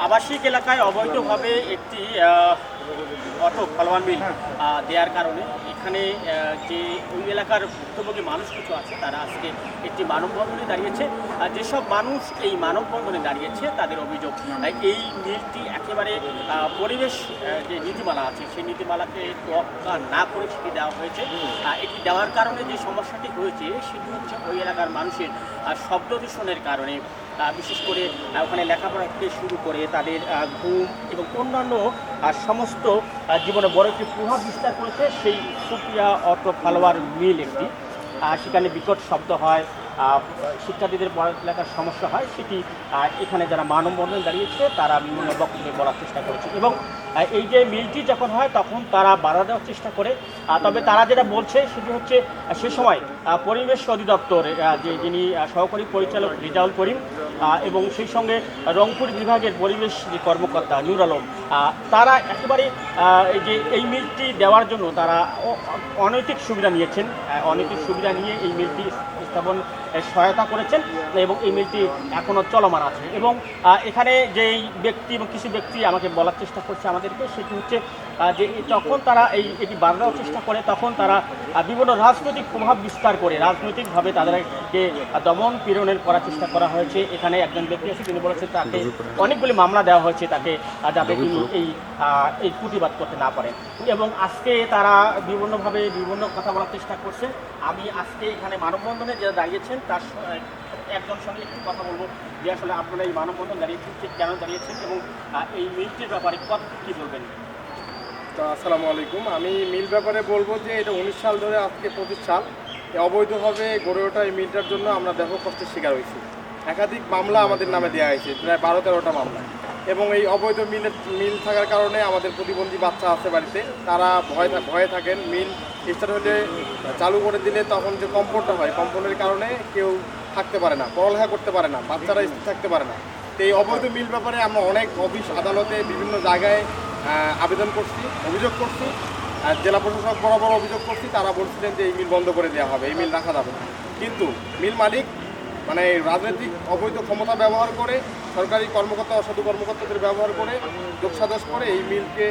আবাসিক এলাকায় অবৈধভাবে একটি অটো ফলোয়ার মিল দেওয়ার কারণে এখানে যে ওই এলাকার ভুক্তভোগী মানুষ কিছু আছে তারা আজকে একটি মানববন্ধনে দাঁড়িয়েছে। যেসব মানুষ এই মানববন্ধনে দাঁড়িয়েছে তাদের অভিযোগ এই মিলটি একেবারে পরিবেশ যে নীতিমালা আছে সেই নীতিমালাকে তোয়াক্কা না করে সেটি দেওয়া হয়েছে। এটি দেওয়ার কারণে যে সমস্যাটি হয়েছে সেটি হচ্ছে ওই এলাকার মানুষের শব্দ দূষণের কারণে, বিশেষ করে ওখানে লেখাপড়া থেকে শুরু করে তাদের ঘুম এবং অন্যান্য সমস্ত জীবনে বড় একটি প্রভাব বিস্তার করেছে সেই সুপ্রিয়া অটো ফলোয়ার মিল একটি। সেখানে বিকট শব্দ হয়, শিক্ষার্থীদের পড়ালেখার সমস্যা হয়, সেটি এখানে যারা মানববন্ধনে দাঁড়িয়েছে তারা বিভিন্ন বক্তব্যে বলার চেষ্টা করেছে। এবং এই যে মিলটি যখন হয় তখন তারা বাধা দেওয়ার চেষ্টা করে, তবে তারা যেটা বলছে সেটি হচ্ছে সে সময় পরিবেশ অধিদপ্তর যিনি সহকারী পরিচালক রেজাউল করিম এবং সেই সঙ্গে রংপুর বিভাগের পরিবেশ যে কর্মকর্তা নূর আলম, তারা একেবারে এই মিলটি দেওয়ার জন্য তারা অনৈতিক সুবিধা নিয়েছেন, অনৈতিক সুবিধা নিয়ে এই মিলটি স্থাপন সহায়তা করেছেন এবং এই মিলটি এখনও চলমান আছে। এবং এখানে যেই ব্যক্তি এবং কিছু ব্যক্তি আমাকে বলার চেষ্টা করছে আমাদেরকে, সেটি হচ্ছে যে যখন তারা এটি বাধা দেওয়ার চেষ্টা করে তখন তারা বিভিন্ন রাজনৈতিক প্রভাব বিস্তার করে রাজনৈতিকভাবে তাদেরকে দমন পীড়নের করার চেষ্টা করা হয়েছে। এখানে একজন ব্যক্তি আছে, তিনি বলেছেন তাকে অনেকগুলি মামলা দেওয়া হয়েছে তাকে, যাতে তিনি এই প্রতিবাদ করতে না পারেন। এবং আজকে তারা বিভিন্নভাবে বিভিন্ন কথা বলার চেষ্টা করছে। আমি আজকে এখানে মানববন্ধনে যারা দাঁড়িয়েছেন তার একজন সঙ্গে একটু কথা বলবো যে আসলে আপনারা এই মানববন্ধন দাঁড়িয়েছেন ঠিক কেন দাঁড়িয়েছেন এবং এই মিলটির ব্যাপারে কী বলবেন? তো আসসালামু আলাইকুম। আমি মিল ব্যাপারে বলবো যে এটা 19 সাল ধরে আজকে 25 সাল অবৈধভাবে গড়ে ওঠা এই মিলটার জন্য আমরা ব্যাপক কষ্টের শিকার হয়েছি। একাধিক মামলা আমাদের নামে দেওয়া হয়েছে, প্রায় 12-13টা মামলা। এবং এই অবৈধ মিল থাকার কারণে আমাদের প্রতিবন্ধী বাচ্চা আছে বাড়িতে, তারা ভয়ে থাকেন। মিল স্টার্ট হলে চালু করে দিলে তখন যে কম্পনটা হয়, কম্পনের কারণে কেউ থাকতে পারে না, পড়ালেখা করতে পারে না, বাচ্চারা স্থির থাকতে পারে না। তো এই অবৈধ মিল ব্যাপারে আমরা অনেক অফিস আদালতে বিভিন্ন জায়গায় আবেদন করছি, অভিযোগ করছি, জেলা প্রশাসক বরাবর অভিযোগ করছি। তারা বলছিলেন যে এই মিল বন্ধ করে দেওয়া হবে, এই মিল রাখা যাবে না। কিন্তু মিল মালিক মানে রাজনৈতিক অবৈধ ক্ষমতা ব্যবহার করে, সরকারি কর্মকর্তা অসাধু কর্মকর্তাদের ব্যবহার করে, যোগসাজশ করে এই মিলকে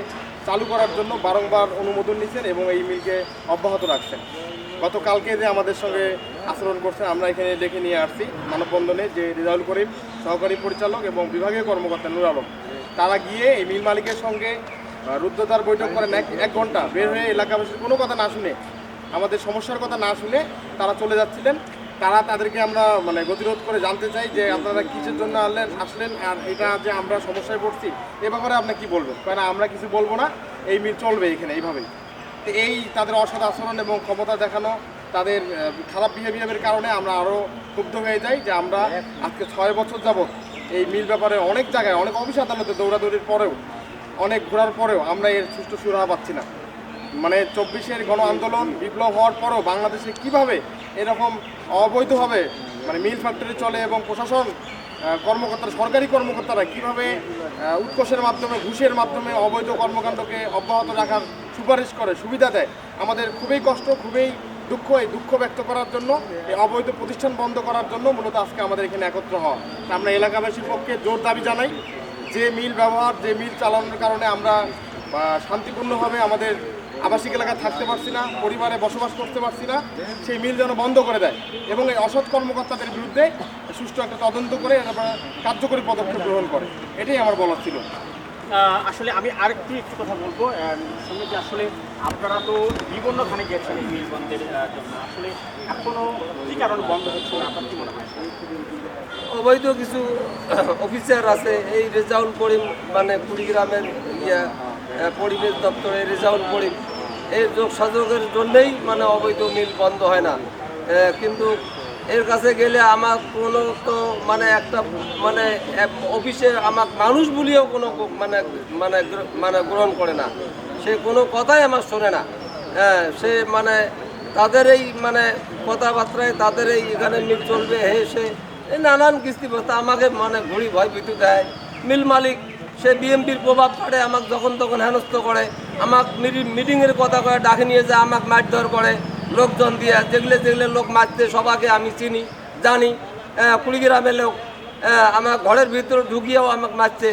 চালু করার জন্য বারংবার অনুমোদন নিচ্ছেন এবং এই মিলকে অব্যাহত রাখছেন। গতকালকে যে আমাদের সঙ্গে আচরণ করছেন, আমরা এখানে ডেকে নিয়ে আসছি মানববন্ধনে, যে রেজাউল করিম সহকারী পরিচালক এবং বিভাগীয় কর্মকর্তা নূর আলম, তারা গিয়ে এই মিল মালিকের সঙ্গে রুদ্ধদ্বার বৈঠক করেন। 1 ঘন্টা বের হয়ে এলাকাবাসীর কোনো কথা না শুনে, আমাদের সমস্যার কথা না শুনে তারা চলে যাচ্ছিলেন। তাদেরকে আমরা গতিরোধ করে জানতে চাই যে আপনারা কিসের জন্য আসলেন, আর এটা যে আমরা সমস্যায় পড়ছি এ ব্যাপারে আপনি কি বলবেন? কারণ আমরা কিছু বলবো না, এই মিল চলবে এখানে এইভাবেই। তো এই তাদের অসৎ আচরণ এবং ক্ষমতা দেখানো, তাদের খারাপ বিহেভিয়ারের কারণে আমরা আরও ক্ষুব্ধ হয়ে যাই যে আমরা আজকে 6 বছর যাবৎ এই মিল ব্যাপারে অনেক জায়গায়, অনেক অফিস আদালতে দৌড়াদৌড়ির পরেও, অনেক ঘোরার পরেও আমরা এর সুষ্ঠু সুরাহা পাচ্ছি না। 24-এর গণ আন্দোলন বিপ্লব হওয়ার পরও বাংলাদেশে কিভাবে এরকম অবৈধভাবে মিল ফ্যাক্টরি চলে এবং প্রশাসন কর্মকর্তারা, সরকারি কর্মকর্তারা কীভাবে উৎকোষের মাধ্যমে, ঘুষের মাধ্যমে অবৈধ কর্মকাণ্ডকে অব্যাহত রাখার সুপারিশ করে, সুবিধা দেয়, আমাদের খুবই কষ্ট, খুবই দুঃখ। এই দুঃখ ব্যক্ত করার জন্য, এই অবৈধ প্রতিষ্ঠান বন্ধ করার জন্য মূলত আজকে আমাদের এখানে একত্র হওয়া। আমরা এলাকাবাসীর পক্ষে জোর দাবি জানাই যে মিল ব্যবহার, যে মিল চালানোর কারণে আমরা শান্তিপূর্ণভাবে আমাদের আবাসিক এলাকায় থাকতে পারছি না, পরিবারে বসবাস করতে পারছি না, সেই মিল যেন বন্ধ করে দেয় এবং এই অসৎ কর্মকর্তাদের বিরুদ্ধে সুষ্ঠু একটা তদন্ত করে কার্যকরী পদক্ষেপ গ্রহণ করে। এটাই আমার বলার ছিল। আসলে আমি আরেকটু কথা বলবো সঙ্গে যে আসলে আপনারা তো বিভিন্নখানে গেছেন এই মিল বন্ধের জন্য, আসলে এখনও কী কারণে বন্ধ হচ্ছে না আপনার কী মনে হয়? অবৈধ কিছু অফিসার আছে, এই রেজাউল করিম কুড়িগ্রামের পরিবেশ দপ্তরে রেজাউল করিম, এই যোগসাজকের জন্যেই অবৈধ মিল বন্ধ হয় না। কিন্তু এর কাছে গেলে আমার কোনো তো একটা অফিসে আমার মানুষ বলিও কোনো গ্রহণ করে না, সে কোনো কথাই আমার শোনে না। সে তাদের এই কথাবার্তায়, তাদের এই এখানে মিল চলবে সে এই নানান কিস্তিবস্তা আমাকে ঘুরি ভয় ভীতু দেয়। মিল মালিক সে বিএমপির প্রভাব পড়ে, আমাকে যখন তখন হেনস্থ করে, আমাকে মিটিংয়ের কথা করে ডাকে নিয়ে যায়, আমাকে মারধর করে লোকজন দিয়ে, যেগুলো লোক মারতে সবাইকে আমি চিনি জানি। কুড়িগ্রামের লোক আমার ঘরের ভিতরে ঢুকিয়েও আমাকে মারছে।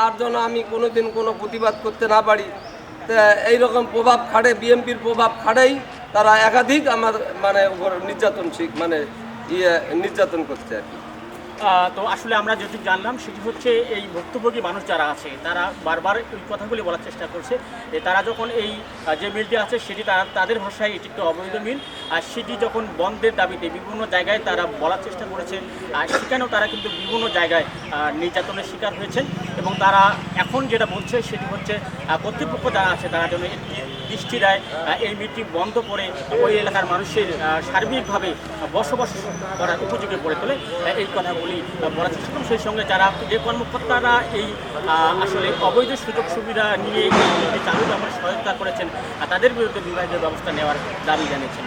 আর জন্য আমি কোনোদিন কোনো প্রতিবাদ করতে না পারি। তা এইরকম প্রভাব খাটে, বিএনপির প্রভাব খাটেই তারা একাধিক আমার মানে উপর নির্যাতন করছে আর কি। তো আসলে আমরা যেটুকু জানলাম সেটি হচ্ছে এই ভুক্তভোগী মানুষ যারা আছে তারা বারবার এই কথাগুলি বলার চেষ্টা করছে যে তারা যখন এই যে মিলটি আছে সেটি তাদের ভাষায় এটি একটি অবৈধ মিল, আর সেটি যখন বন্ধের দাবিতে বিভিন্ন জায়গায় তারা বলার চেষ্টা করেছে, আর সেখানেও তারা কিন্তু বিভিন্ন জায়গায় নির্যাতনের শিকার হয়েছেন। এবং তারা এখন যেটা বলছে সেটি হচ্ছে কর্তৃপক্ষ যারা আছে তারা যেন একটি দৃষ্টি দেয়, এই মিলটি বন্ধ করে ওই এলাকার মানুষের সার্বিকভাবে বসবাস করার উপযোগী করে তোলে, এই কথাগুলি বলার চেষ্টা করুন। সেই সঙ্গে যারা যে কর্মকর্তারা এই আসলে অবৈধ সুযোগ সুবিধা নিয়ে এই চালু আমার সহায়তা করেছেন তাদের বিরুদ্ধে বিভাগীয় ব্যবস্থা নেওয়ার দাবি জানিয়েছেন।